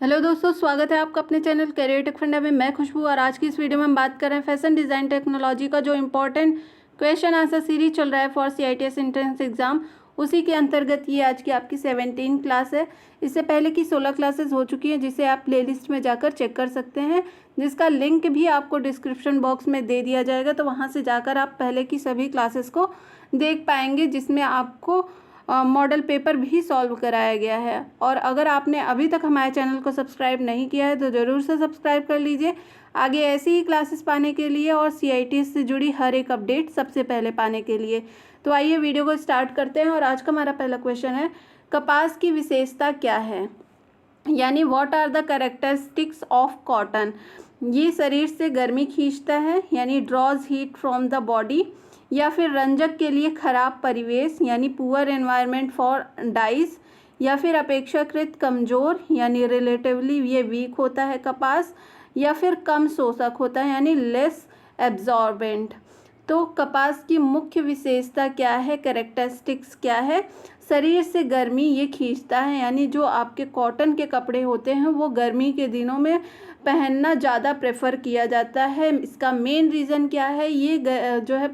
Hello दोस्तों, स्वागत है आपका अपने चैनल करियर टेक फंडा में। मैं खुशबू और आज की इस वीडियो में हम बात कर रहे हैं फैशन डिज़ाइन टेक्नोलॉजी का जो इम्पोर्टेंट क्वेश्चन आंसर सीरीज चल रहा है फॉर CITS एंट्रेंस एग्जाम। उसी के अंतर्गत ये आज की आपकी 17 क्लास है। इससे पहले की 16 क्लासेस हो चुकी हैं जिसे आप प्लेलिस्ट में जाकर चेक कर सकते हैं, जिसका लिंक भी आपको डिस्क्रिप्शन बॉक्स में दे दिया जाएगा। तो वहाँ से जाकर आप पहले की सभी क्लासेस को देख पाएंगे, जिसमें आपको मॉडल पेपर भी सॉल्व कराया गया है। और अगर आपने अभी तक हमारे चैनल को सब्सक्राइब नहीं किया है तो ज़रूर से सब्सक्राइब कर लीजिए, आगे ऐसी ही क्लासेस पाने के लिए और CIT से जुड़ी हर एक अपडेट सबसे पहले पाने के लिए। तो आइए वीडियो को स्टार्ट करते हैं। और आज का हमारा पहला क्वेश्चन है, कपास की विशेषता क्या है, यानी what are the characteristics of cotton. ये शरीर से गर्मी खींचता है, यानी draws heat from the body, या फिर रंजक के लिए खराब परिवेश, यानी पुअर एनवायरनमेंट फॉर डाइस, या फिर अपेक्षाकृत कमज़ोर, यानी रिलेटिवली ये वीक होता है कपास, या फिर कम शोषक होता है, यानी लेस एब्जॉर्बेंट। तो कपास की मुख्य विशेषता क्या है, कैरेक्टरिस्टिक्स क्या है? शरीर से गर्मी ये खींचता है, यानी जो आपके कॉटन के कपड़े होते हैं वो गर्मी के दिनों में पहनना ज़्यादा प्रेफर किया जाता है। इसका मेन रीज़न क्या है, ये जो है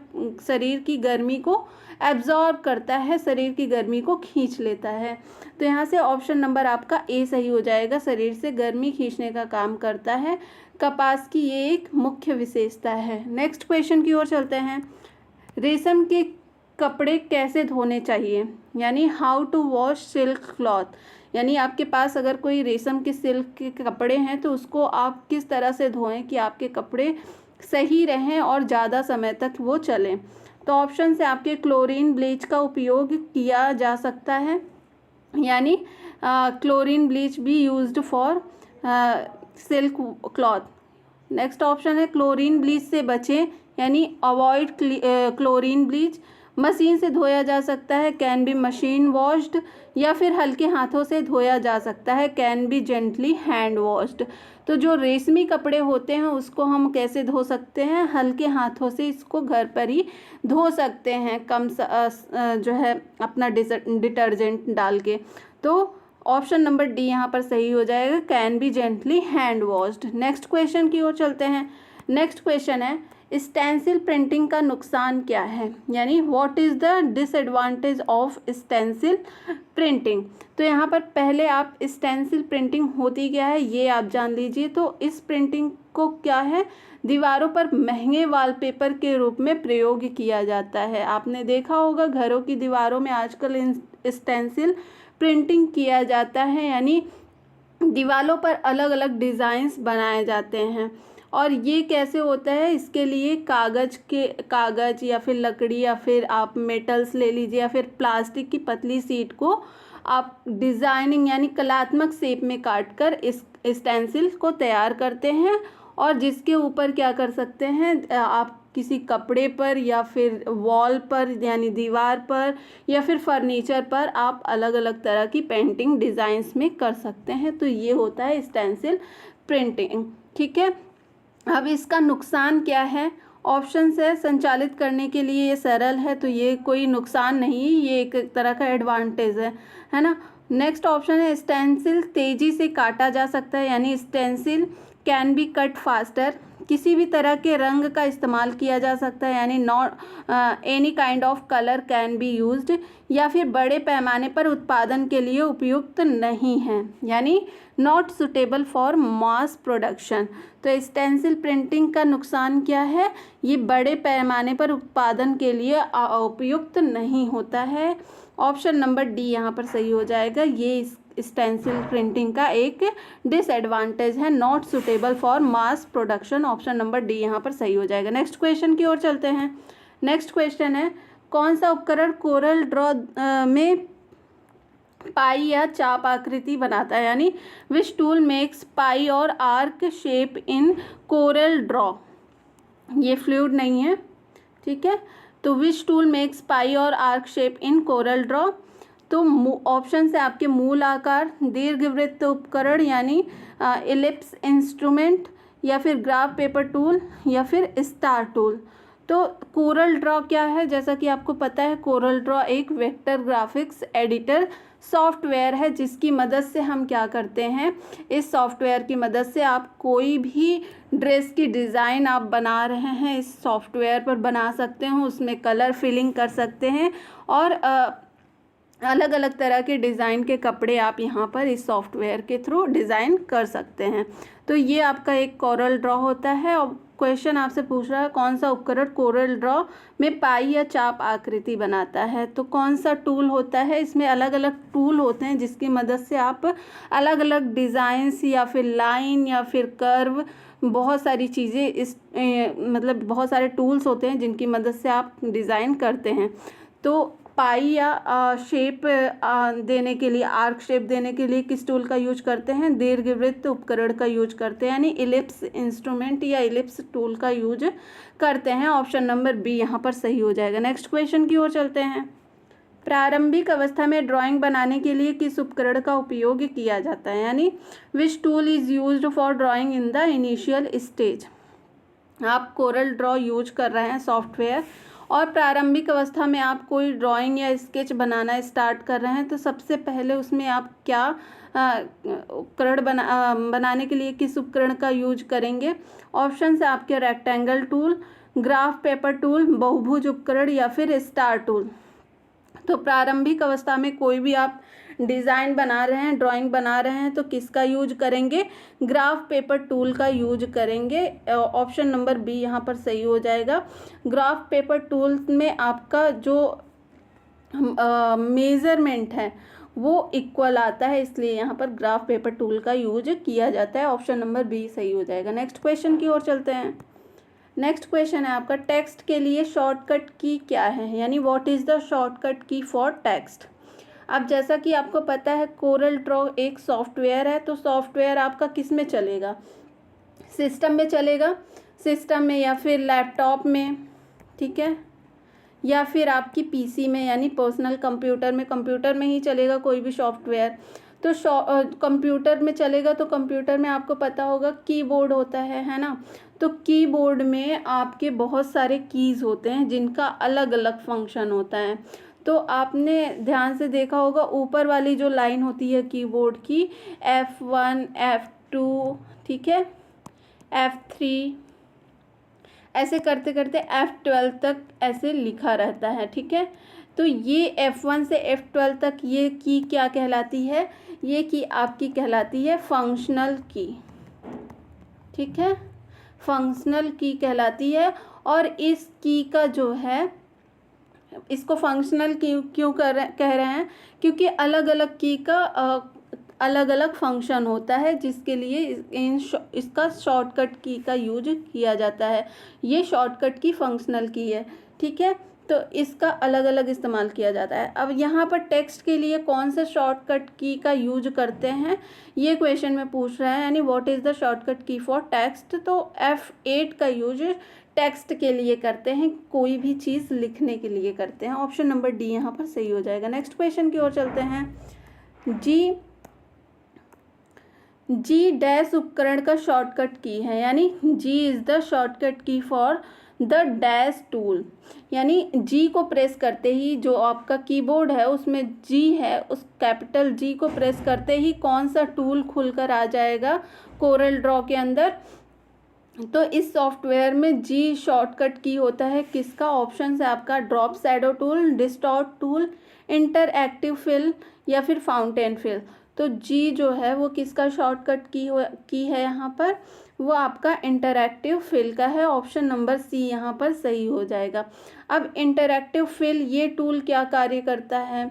शरीर की गर्मी को एब्जॉर्ब करता है, शरीर की गर्मी को खींच लेता है। तो यहाँ से ऑप्शन नंबर आपका ए सही हो जाएगा, शरीर से गर्मी खींचने का काम करता है। कपास की ये एक मुख्य विशेषता है। नेक्स्ट क्वेश्चन की ओर चलते हैं, रेशम के कपड़े कैसे धोने चाहिए, यानी how to wash silk cloth. यानी आपके पास अगर कोई रेशम के सिल्क के कपड़े हैं तो उसको आप किस तरह से धोएं कि आपके कपड़े सही रहें और ज़्यादा समय तक वो चलें। तो ऑप्शन से आपके क्लोरीन ब्लीच का उपयोग किया जा सकता है, यानी क्लोरीन ब्लीच भी used for silk cloth. Next option है क्लोरीन ब्लीच से बचें, यानी अवॉइड क्लोरीन ब्लीच। मशीन से धोया जा सकता है, कैन बी मशीन वॉश्ड, या फिर हल्के हाथों से धोया जा सकता है, can be gently hand washed. तो जो रेशमी कपड़े होते हैं उसको हम कैसे धो सकते हैं, हल्के हाथों से इसको घर पर ही धो सकते हैं, कम जो है अपना डिटर्जेंट डाल के। तो ऑप्शन नंबर डी यहाँ पर सही हो जाएगा, can be gently hand washed. Next question की ओर चलते हैं। नेक्स्ट क्वेश्चन है, स्टेंसिल प्रिंटिंग का नुकसान क्या है, यानी what is the disadvantage of stencil printing. तो यहाँ पर पहले आप स्टेंसिल प्रिंटिंग होती क्या है ये आप जान लीजिए। तो इस प्रिंटिंग को क्या है, दीवारों पर महंगे वॉलपेपर के रूप में प्रयोग किया जाता है। आपने देखा होगा घरों की दीवारों में आजकल स्टेंसिल प्रिंटिंग किया जाता है, यानी दीवारों पर अलग अलग डिज़ाइंस बनाए जाते हैं। और ये कैसे होता है, इसके लिए कागज़ या फिर लकड़ी या फिर आप मेटल्स ले लीजिए या फिर प्लास्टिक की पतली शीट को आप डिज़ाइनिंग यानी कलात्मक शेप में काट कर इस स्टेंसिल को तैयार करते हैं, और जिसके ऊपर क्या कर सकते हैं आप किसी कपड़े पर या फिर वॉल पर यानी दीवार पर या फिर फर्नीचर पर आप अलग अलग तरह की पेंटिंग डिज़ाइंस में कर सकते हैं। तो ये होता है स्टेंसिल प्रिंटिंग, ठीक है। अब इसका नुकसान क्या है, ऑप्शन है संचालित करने के लिए ये सरल है, तो ये कोई नुकसान नहीं, ये एक तरह का एडवांटेज है ना। नेक्स्ट ऑप्शन है स्टेंसिल तेज़ी से काटा जा सकता है, यानी stencil can be cut faster. किसी भी तरह के रंग का इस्तेमाल किया जा सकता है, यानी not any kind of colour can be used, या फिर बड़े पैमाने पर उत्पादन के लिए उपयुक्त नहीं है, यानी not suitable for mass production. तो स्टेंसिल प्रिंटिंग का नुकसान क्या है, ये बड़े पैमाने पर उत्पादन के लिए उपयुक्त नहीं होता है। ऑप्शन नंबर डी यहाँ पर सही हो जाएगा, ये स्टेंसिल प्रिंटिंग का एक डिसएडवांटेज है, not suitable for mass production. Option number D यहाँ पर सही हो जाएगा। नेक्स्ट क्वेश्चन की ओर चलते हैं। नेक्स्ट क्वेश्चन है, कौन सा उपकरण कोरल ड्रॉ में पाई या चाप आकृति बनाता है, यानी विच टूल मेक्स पाई और arc shape in Corel draw. ये फ्लूइड नहीं है, ठीक है। तो विच टूल मेक्स पाई और arc shape in Corel Draw. तो ऑप्शन से आपके मूल आकार, दीर्घवृत्त उपकरण यानी इलिप्स इंस्ट्रूमेंट, या फिर ग्राफ पेपर टूल, या फिर स्टार टूल। तो कोरल ड्रॉ क्या है, जैसा कि आपको पता है कोरल ड्रॉ एक वेक्टर ग्राफिक्स एडिटर सॉफ्टवेयर है जिसकी मदद से हम क्या करते हैं, इस सॉफ्टवेयर की मदद से आप कोई भी ड्रेस की डिज़ाइन आप बना रहे हैं इस सॉफ्टवेयर पर बना सकते हो, उसमें कलर फिलिंग कर सकते हैं और अलग अलग तरह के डिज़ाइन के कपड़े आप यहाँ पर इस सॉफ्टवेयर के थ्रू डिज़ाइन कर सकते हैं। तो ये आपका एक कोरल ड्रॉ होता है। और क्वेश्चन आपसे पूछ रहा है कौन सा उपकरण कोरल ड्रॉ में पाई या चाप आकृति बनाता है। तो कौन सा टूल होता है, इसमें अलग अलग टूल होते हैं जिसकी मदद से आप अलग अलग डिज़ाइंस या फिर लाइन या फिर कर्व, बहुत सारी चीज़ें इस मतलब बहुत सारे टूल्स होते हैं जिनकी मदद से आप डिज़ाइन करते हैं। तो पाई या शेप देने के लिए, आर्क शेप देने के लिए किस टूल का यूज करते हैं, दीर्घवृत्त उपकरण का यूज करते हैं, यानी इलिप्स इंस्ट्रूमेंट या इलिप्स टूल का यूज करते हैं। ऑप्शन नंबर बी यहाँ पर सही हो जाएगा। नेक्स्ट क्वेश्चन की ओर चलते हैं। प्रारंभिक अवस्था में ड्राइंग बनाने के लिए किस उपकरण का उपयोग किया जाता है, यानी which tool is used for drawing in the initial stage. आप कोरल ड्रॉ यूज कर रहे हैं सॉफ्टवेयर और प्रारंभिक अवस्था में आप कोई ड्राइंग या स्केच बनाना स्टार्ट कर रहे हैं, तो सबसे पहले उसमें आप क्या उपकरण बनाने के लिए किस उपकरण का यूज करेंगे। ऑप्शन है आपके rectangle tool, graph paper tool, बहुभुज उपकरण या फिर स्टार टूल। तो प्रारंभिक अवस्था में कोई भी आप डिज़ाइन बना रहे हैं, ड्राइंग बना रहे हैं, तो किसका यूज करेंगे, ग्राफ पेपर टूल का यूज करेंगे। ऑप्शन नंबर बी यहाँ पर सही हो जाएगा। ग्राफ पेपर टूल में आपका जो मेज़रमेंट है वो इक्वल आता है, इसलिए यहाँ पर ग्राफ पेपर टूल का यूज किया जाता है। ऑप्शन नंबर बी सही हो जाएगा। नेक्स्ट क्वेश्चन की ओर चलते हैं। नेक्स्ट क्वेश्चन है आपका, टेक्स्ट के लिए शॉर्टकट की क्या है, यानी what is the shortcut key for text. अब जैसा कि आपको पता है कोरल ड्रॉ एक सॉफ्टवेयर है, तो सॉफ्टवेयर आपका किस में चलेगा, सिस्टम में चलेगा, सिस्टम में या फिर लैपटॉप में, ठीक है, या फिर आपकी पीसी में यानी पर्सनल कंप्यूटर में, कंप्यूटर में ही चलेगा कोई भी सॉफ्टवेयर। तो कंप्यूटर में चलेगा, तो कंप्यूटर में आपको पता होगा कीबोर्ड होता है ना। तो कीबोर्ड में आपके बहुत सारे कीज़ होते हैं जिनका अलग अलग फंक्शन होता है। तो आपने ध्यान से देखा होगा ऊपर वाली जो लाइन होती है कीबोर्ड की, F1 F2, ठीक है, F3, ऐसे करते करते F12 तक ऐसे लिखा रहता है, ठीक है। तो ये F1 से F12 तक ये की क्या कहलाती है, ये की आपकी कहलाती है फंक्शनल की, ठीक है, फंक्शनल की कहलाती है। और इस की का जो है, इसको फंक्शनल की क्यों कह रहे हैं, क्योंकि अलग अलग की का अलग अलग फंक्शन होता है जिसके लिए इसका शॉर्टकट की का यूज किया जाता है। ये शॉर्टकट की फंक्शनल की है, ठीक है, तो इसका अलग अलग इस्तेमाल किया जाता है। अब यहाँ पर टेक्स्ट के लिए कौन से शॉर्टकट की का यूज करते हैं, ये क्वेश्चन में पूछ रहा है, यानी what is the shortcut key for text. तो F8 का यूज टेक्स्ट के लिए करते हैं, कोई भी चीज़ लिखने के लिए करते हैं। ऑप्शन नंबर डी यहाँ पर सही हो जाएगा। नेक्स्ट क्वेश्चन की ओर चलते हैं। जी डैश उपकरण का शॉर्टकट की है, यानी जी is the shortcut key for the dash tool, यानी जी को प्रेस करते ही, जो आपका कीबोर्ड है उसमें जी है, उस कैपिटल जी को प्रेस करते ही कौन सा टूल खुलकर आ जाएगा कोरल ड्रॉ के अंदर। तो इस सॉफ्टवेयर में जी शॉर्टकट की होता है किसका। ऑप्शन है आपका drop shadow tool, distort tool, interactive fill या फिर फाउंटेन फिल। तो जी जो है वो किसका शॉर्टकट की है यहाँ पर, वो आपका इंटरएक्टिव फिल का है। ऑप्शन नंबर सी यहाँ पर सही हो जाएगा। अब इंटरएक्टिव फिल ये टूल क्या कार्य करता है,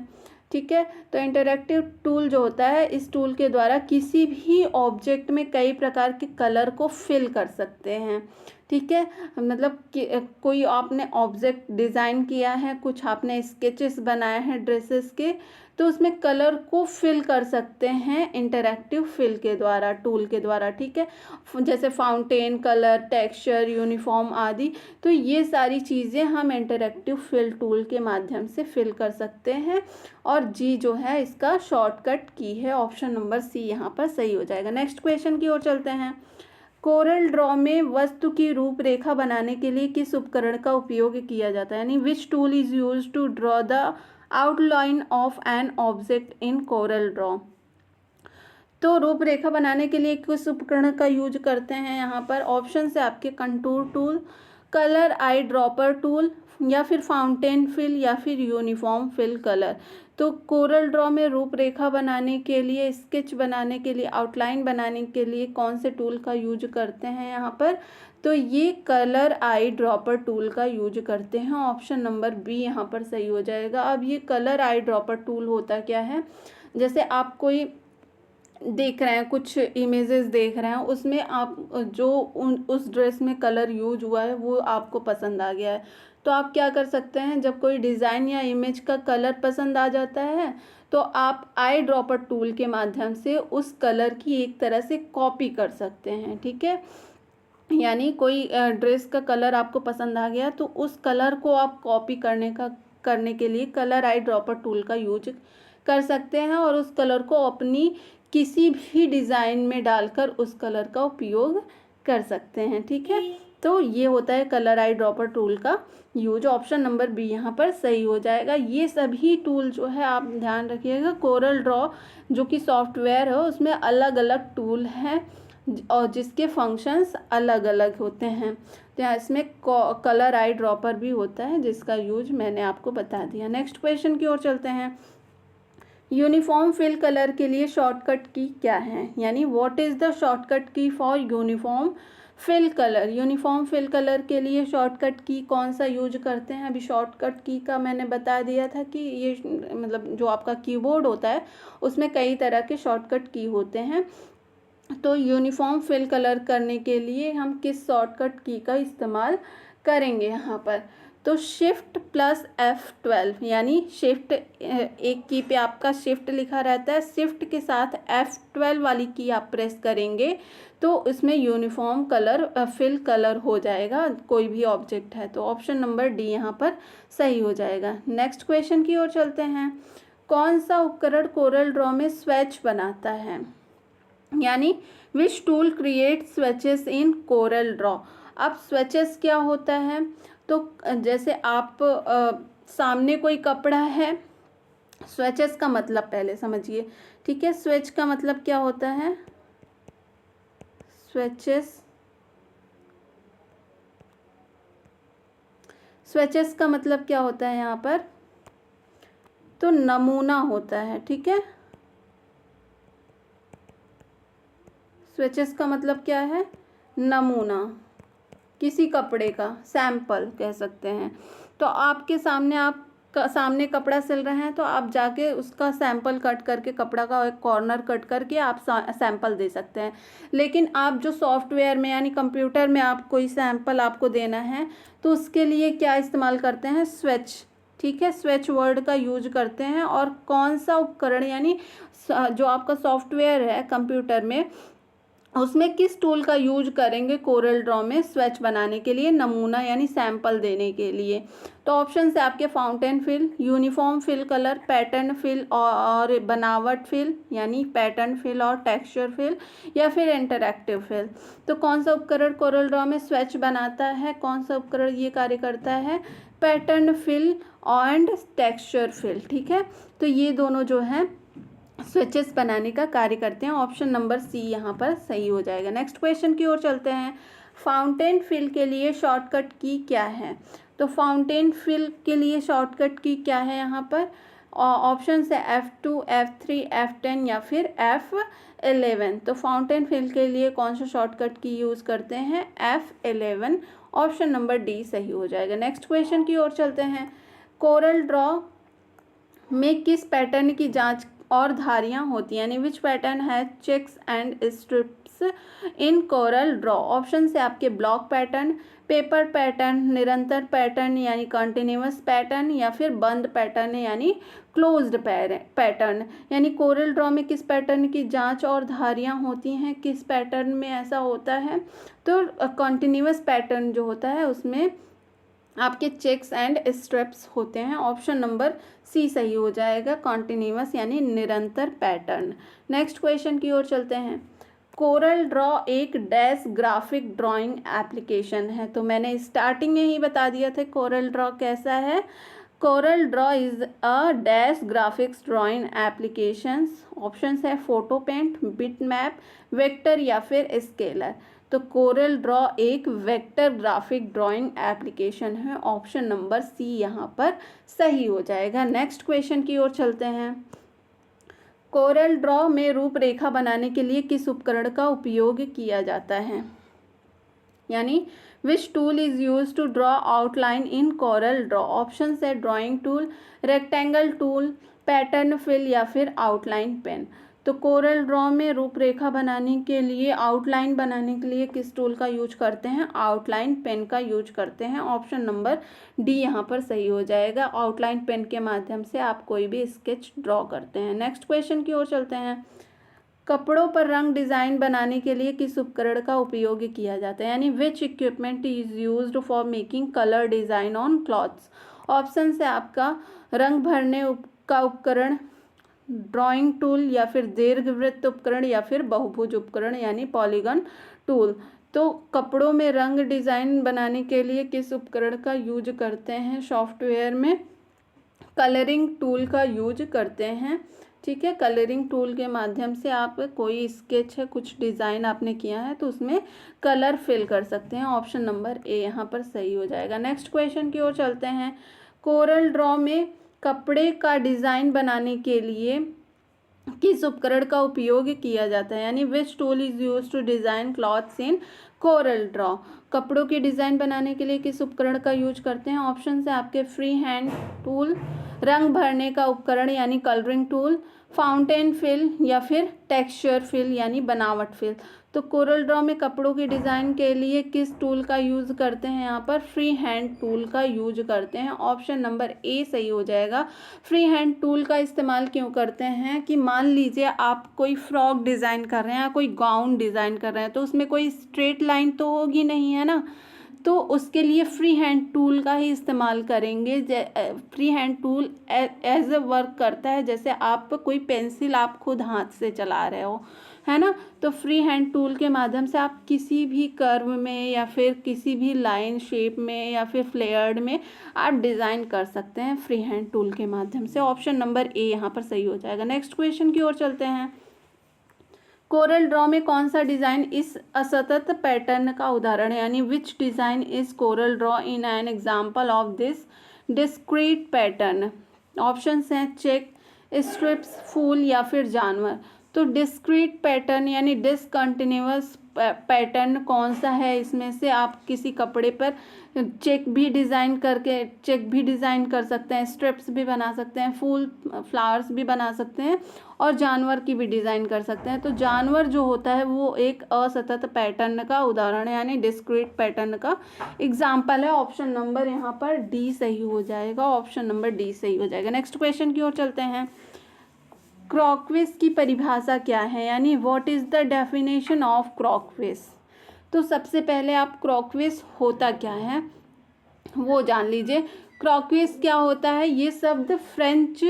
ठीक है, तो इंटरएक्टिव टूल जो होता है, इस टूल के द्वारा किसी भी ऑब्जेक्ट में कई प्रकार के कलर को फिल कर सकते हैं, ठीक है। मतलब कि कोई आपने ऑब्जेक्ट डिज़ाइन किया है, कुछ आपने स्केचेस बनाए हैं ड्रेसेस के, तो उसमें कलर को फिल कर सकते हैं इंटरएक्टिव फिल के द्वारा, टूल के द्वारा, ठीक है, जैसे फाउंटेन कलर, टेक्सचर, यूनिफॉर्म आदि। तो ये सारी चीज़ें हम इंटरएक्टिव फिल टूल के माध्यम से फिल कर सकते हैं। और जी जो है इसका शॉर्टकट की है। ऑप्शन नंबर सी यहाँ पर सही हो जाएगा। नेक्स्ट क्वेश्चन की ओर चलते हैं। कोरल ड्रॉ में वस्तु की रूपरेखा बनाने के लिए किस उपकरण का उपयोग किया जाता है, यानी which tool is use to draw the outline of an object in Corel Draw. तो रूपरेखा बनाने के लिए किस उपकरण का यूज करते हैं यहाँ पर? ऑप्शन से आपके contour tool, colour eye dropper tool, या फिर फाउंटेन फिल, या फिर यूनिफॉर्म फिल कलर। तो कोरल ड्रॉ में रूपरेखा बनाने के लिए, स्केच बनाने के लिए, आउटलाइन बनाने के लिए कौन से टूल का यूज करते हैं यहाँ पर? तो ये कलर आई ड्रॉपर टूल का यूज करते हैं। ऑप्शन नंबर बी यहाँ पर सही हो जाएगा। अब ये कलर आई ड्रॉपर टूल होता क्या है? जैसे आप कोई देख रहे हैं, कुछ इमेजेस देख रहे हैं, उसमें आप जो उस ड्रेस में कलर यूज हुआ है वो आपको पसंद आ गया है, तो आप क्या कर सकते हैं, जब कोई डिज़ाइन या इमेज का कलर पसंद आ जाता है तो आप आई ड्रॉपर टूल के माध्यम से उस कलर की एक तरह से कॉपी कर सकते हैं। ठीक है, यानी कोई ड्रेस का कलर आपको पसंद आ गया तो उस कलर को आप कॉपी करने के लिए कलर आई ड्रॉपर टूल का यूज कर सकते हैं और उस कलर को अपनी किसी भी डिज़ाइन में डालकर उस कलर का उपयोग कर सकते हैं। ठीक है, तो ये होता है कलर आई ड्रॉपर टूल का यूज। ऑप्शन नंबर बी यहाँ पर सही हो जाएगा। ये सभी टूल जो है आप ध्यान रखिएगा, कोरल ड्रॉ जो कि सॉफ्टवेयर है उसमें अलग अलग टूल हैं और जिसके फंक्शंस अलग अलग होते हैं। तो यहाँ इसमें कलर आई ड्रॉपर भी होता है जिसका यूज मैंने आपको बता दिया। नेक्स्ट क्वेश्चन की ओर चलते हैं। यूनिफॉर्म फिल कलर के लिए शॉर्टकट की क्या है? यानी what is the shortcut key for uniform fill colour? Uniform fill colour के लिए शॉर्टकट की कौन सा यूज करते हैं? अभी शॉर्टकट की का मैंने बता दिया था कि ये मतलब जो आपका कीबोर्ड होता है उसमें कई तरह के शॉर्टकट की होते हैं। तो यूनिफॉर्म फिल कलर करने के लिए हम किस शॉर्टकट की का इस्तेमाल करेंगे यहाँ पर? तो शिफ्ट प्लस F12, यानी शिफ्ट एक की पे आपका शिफ्ट लिखा रहता है, शिफ्ट के साथ F12 वाली की आप प्रेस करेंगे तो इसमें यूनिफॉर्म कलर फिल कलर हो जाएगा, कोई भी ऑब्जेक्ट है। तो ऑप्शन नंबर डी यहाँ पर सही हो जाएगा। नेक्स्ट क्वेश्चन की ओर चलते हैं। कौन सा उपकरण कोरल ड्रॉ में स्वेच बनाता है? यानी which tool create swatches in Corel draw? अब स्वेचेस क्या होता है? तो जैसे आप सामने कोई कपड़ा है, स्वेचेस का मतलब पहले समझिए। ठीक है, स्वेच का मतलब क्या होता है? स्वेचेस का मतलब क्या होता है यहाँ पर? तो नमूना होता है। ठीक है, स्वेचेस का मतलब क्या है? नमूना, किसी कपड़े का सैंपल कह सकते हैं। तो आपके सामने कपड़ा सिल रहे हैं तो आप जाके उसका सैंपल कट करके, कपड़ा का एक कॉर्नर कट करके आप सैंपल दे सकते हैं। लेकिन आप जो सॉफ्टवेयर में यानी कंप्यूटर में आप कोई सैंपल आपको देना है तो उसके लिए क्या इस्तेमाल करते हैं? स्वेच। ठीक है, स्वेच वर्ड का यूज करते हैं। और कौन सा उपकरण, यानी जो आपका सॉफ्टवेयर है कंप्यूटर में, उसमें किस टूल का यूज करेंगे कोरल ड्रॉ में स्वेच बनाने के लिए, नमूना यानी सैंपल देने के लिए? तो ऑप्शन से आपके fountain fill, uniform fill colour, pattern fill और बनावट फिल यानी पैटर्न फिल और टेक्सचर फिल, या फिर इंटरैक्टिव फिल। तो कौन सा उपकरण कोरल ड्रॉ में स्वेच बनाता है? कौन सा उपकरण ये कार्य करता है? Pattern fill and texture fill. ठीक है, तो ये दोनों जो हैं स्विचेस बनाने का कार्य करते हैं। ऑप्शन नंबर सी यहाँ पर सही हो जाएगा। नेक्स्ट क्वेश्चन की ओर चलते हैं। फाउंटेन फिल के लिए शॉर्टकट की क्या है? तो फाउंटेन फिल के लिए शॉर्टकट की क्या है यहाँ पर? ऑप्शन है F2, F3, F10 या फिर F11। तो फाउंटेन फिल के लिए कौन सा शॉर्टकट की यूज़ करते हैं? F11। ऑप्शन नंबर डी सही हो जाएगा। नेक्स्ट क्वेश्चन की ओर चलते हैं। कोरल ड्रॉ में किस पैटर्न की जांच और धारियाँ होती हैं? यानी विच पैटर्न है checks and stripes in Corel Draw? Option से आपके ब्लॉक पैटर्न, पेपर पैटर्न, निरंतर पैटर्न यानी कंटिन्यूअस पैटर्न, या फिर बंद पैटर्न यानी क्लोज्ड पैटर्न। यानी कोरल ड्रॉ में किस पैटर्न की जांच और धारियाँ होती हैं? किस पैटर्न में ऐसा होता है? तो कंटिन्यूअस पैटर्न जो होता है उसमें आपके चेक्स एंड स्ट्रिप्स होते हैं। ऑप्शन नंबर सी सही हो जाएगा, कॉन्टिन्यूअस यानी निरंतर पैटर्न। नेक्स्ट क्वेश्चन की ओर चलते हैं। कोरल ड्रॉ एक डैश ग्राफिक ड्राइंग एप्लीकेशन है। तो मैंने स्टार्टिंग में ही बता दिया था कोरल ड्रॉ कैसा है। Corel Draw is a dash graphics drawing applications. Options है photo paint, bitmap, vector या फिर स्केलर। तो कोरल ड्रॉ एक वेक्टर ग्राफिक ड्राइंग एप्लीकेशन है। ऑप्शन नंबर सी यहाँ पर सही हो जाएगा। नेक्स्ट क्वेश्चन की ओर चलते हैं। कोरल ड्रॉ में रूपरेखा बनाने के लिए किस उपकरण का उपयोग किया जाता है, यानी which tool is use to draw outline in Corel Draw. Option है drawing tool, rectangle tool, pattern fill या फिर आउटलाइन पेन। तो कोरल ड्रॉ में रूपरेखा बनाने के लिए, आउटलाइन बनाने के लिए किस टूल का यूज करते हैं, आउटलाइन पेन का यूज करते हैं। ऑप्शन नंबर डी यहाँ पर सही हो जाएगा। आउटलाइन पेन के माध्यम से आप कोई भी स्केच ड्रॉ करते हैं। नेक्स्ट क्वेश्चन की ओर चलते हैं। कपड़ों पर रंग डिज़ाइन बनाने के लिए किस उपकरण का उपयोग किया जाता है, यानी which equipment is used for making colour design on clothes. Option है आपका रंग भरने का उपकरण, ड्राइंग टूल या फिर दीर्घवृत्त उपकरण या फिर बहुभुज उपकरण यानी पॉलीगन टूल। तो कपड़ों में रंग डिज़ाइन बनाने के लिए किस उपकरण का यूज करते हैं, सॉफ्टवेयर में कलरिंग टूल का यूज करते हैं। ठीक है, कलरिंग टूल के माध्यम से आप कोई स्केच है, कुछ डिज़ाइन आपने किया है तो उसमें कलर फिल कर सकते हैं। ऑप्शन नंबर ए यहाँ पर सही हो जाएगा। नेक्स्ट क्वेश्चन की ओर चलते हैं। कोरल ड्रॉ में कपड़े का डिज़ाइन बनाने के लिए किस उपकरण का उपयोग किया जाता है, यानी which tool is use to design clothes in Corel Draw. कपड़ों की डिज़ाइन बनाने के लिए किस उपकरण का यूज करते हैं। ऑप्शन है आपके फ्री हैंड टूल, रंग भरने का उपकरण यानी कलरिंग टूल, फाउंटेन फिल या फिर टेक्सचर फिल यानी बनावट फिल। तो कोरल ड्रॉ में कपड़ों की डिज़ाइन के लिए किस टूल का यूज़ करते हैं, यहाँ पर फ्री हैंड टूल का यूज करते हैं। ऑप्शन नंबर ए सही हो जाएगा। फ्री हैंड टूल का इस्तेमाल क्यों करते हैं कि मान लीजिए आप कोई फ्रॉक डिज़ाइन कर रहे हैं या कोई गाउन डिज़ाइन कर रहे हैं तो उसमें कोई स्ट्रेट लाइन तो होगी नहीं, है ना, तो उसके लिए फ्री हैंड टूल का ही इस्तेमाल करेंगे। Free hand tool as a work करता है जैसे आप कोई पेंसिल आप खुद हाथ से चला रहे हो, है ना। तो फ्री हैंड टूल के माध्यम से आप किसी भी कर्व में या फिर किसी भी लाइन शेप में या फिर फ्लेयर्ड में आप डिज़ाइन कर सकते हैं फ्री हैंड टूल के माध्यम से। ऑप्शन नंबर ए यहाँ पर सही हो जाएगा। नेक्स्ट क्वेश्चन की ओर चलते हैं। कोरल ड्रॉ में कौन सा डिज़ाइन इस असतत पैटर्न का उदाहरण है, यानी which design is Corel Draw in an example of this discrete pattern. Options हैं चेक, स्ट्रिप्स, फूल या फिर जानवर। तो डिस्क्रीट पैटर्न यानी डिसकंटिन्यूअस पैटर्न कौन सा है, इसमें से आप किसी कपड़े पर चेक भी डिज़ाइन कर सकते हैं, स्ट्रिप्स भी बना सकते हैं, फूल फ्लावर्स भी बना सकते हैं और जानवर की भी डिज़ाइन कर सकते हैं। तो जानवर जो होता है वो एक असतत पैटर्न का उदाहरण है, यानी डिस्क्रीट पैटर्न का एग्जाम्पल है। ऑप्शन नंबर यहाँ पर डी सही हो जाएगा। ऑप्शन नंबर डी सही हो जाएगा। नेक्स्ट क्वेश्चन की ओर चलते हैं। क्रॉकविस की परिभाषा क्या है, यानी what is the definition of croquis. तो सबसे पहले आप क्रॉकविस होता क्या है वो जान लीजिए। क्रॉकविस क्या होता है, ये शब्द फ्रेंच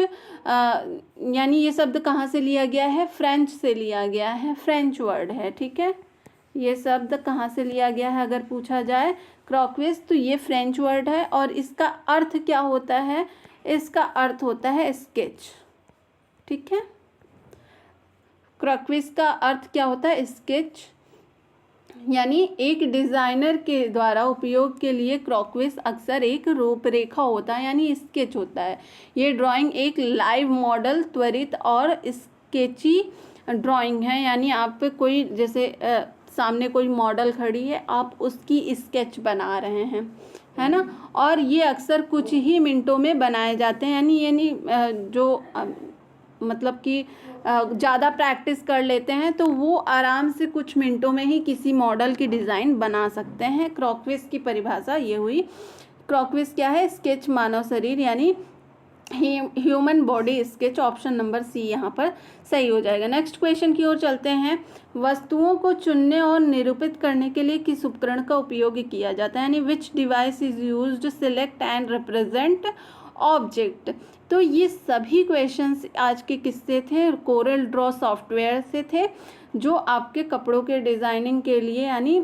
यानी ये शब्द कहाँ से लिया गया है, फ्रेंच से लिया गया है, फ्रेंच वर्ड है। ठीक है, ये शब्द कहाँ से लिया गया है अगर पूछा जाए क्रॉकविस, तो ये फ्रेंच वर्ड है। और इसका अर्थ क्या होता है, इसका अर्थ होता है स्केच। ठीक है, क्रॉकविस का अर्थ क्या होता है, स्केच, यानी एक डिज़ाइनर के द्वारा उपयोग के लिए क्रॉकविस अक्सर एक रूपरेखा होता है यानी स्केच होता है। ये ड्राइंग एक लाइव मॉडल, त्वरित और स्केची ड्राइंग है, यानी आप कोई जैसे सामने कोई मॉडल खड़ी है, आप उसकी स्केच बना रहे हैं, है ना। और ये अक्सर कुछ ही मिनटों में बनाए जाते हैं, यानी जो मतलब कि ज़्यादा प्रैक्टिस कर लेते हैं तो वो आराम से कुछ मिनटों में ही किसी मॉडल की डिज़ाइन बना सकते हैं। क्रॉकविस की परिभाषा ये हुई। क्रॉकविस क्या है, स्केच मानव शरीर यानी human body sketch. Option number C यहाँ पर सही हो जाएगा। नेक्स्ट क्वेश्चन की ओर चलते हैं। वस्तुओं को चुनने और निरूपित करने के लिए किस उपकरण का उपयोग किया जाता है, यानी which device is used to select and represent object. तो ये सभी क्वेश्चंस आज के किससे थे, कोरल ड्रॉ सॉफ्टवेयर से थे, जो आपके कपड़ों के डिज़ाइनिंग के लिए यानी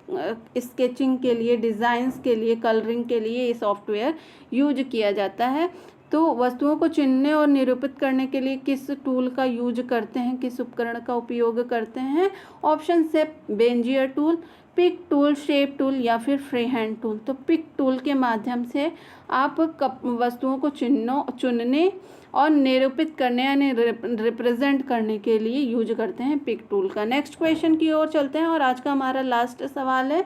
स्केचिंग के लिए, डिज़ाइंस के लिए, कलरिंग के लिए ये सॉफ्टवेयर यूज किया जाता है। तो वस्तुओं को चुनने और निरूपित करने के लिए किस टूल का यूज करते हैं, किस उपकरण का उपयोग करते हैं? ऑप्शन से Bezier tool, pick tool, shape tool या फिर फ्री हैंड टूल। तो पिक टूल के माध्यम से आप वस्तुओं को चुनने और निरूपित करने यानी रिप्रेजेंट करने के लिए यूज करते हैं पिक टूल का। नेक्स्ट क्वेश्चन की ओर चलते हैं और आज का हमारा लास्ट सवाल है,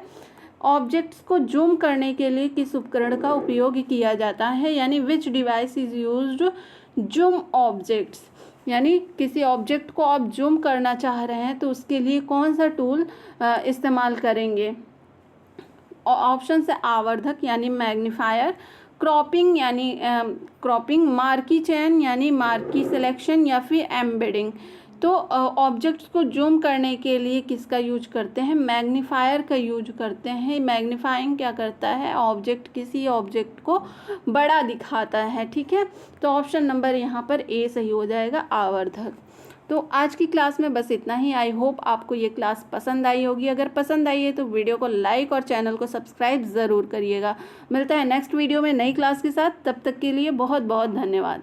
ऑब्जेक्ट्स को जूम करने के लिए किस उपकरण का उपयोग किया जाता है, यानी which device is used zoom objects, यानी किसी ऑब्जेक्ट को आप जूम करना चाह रहे हैं तो उसके लिए कौन सा टूल इस्तेमाल करेंगे? ऑप्शन से आवर्धक यानी मैग्नीफायर, क्रॉपिंग यानी क्रॉपिंग, मार्की चयन यानी मार्की सिलेक्शन या फिर एम्बेडिंग। तो ऑब्जेक्ट्स को जूम करने के लिए किसका यूज करते हैं? मैग्नीफायर का यूज करते हैं। मैग्नीफाइंग क्या करता है? किसी ऑब्जेक्ट को बड़ा दिखाता है, ठीक है। तो ऑप्शन नंबर यहाँ पर ए सही हो जाएगा, आवर्धक। तो आज की क्लास में बस इतना ही। आई होप आपको ये क्लास पसंद आई होगी। अगर पसंद आई है तो वीडियो को लाइक और चैनल को सब्सक्राइब ज़रूर करिएगा। मिलता है नेक्स्ट वीडियो में नई क्लास के साथ, तब तक के लिए बहुत बहुत धन्यवाद।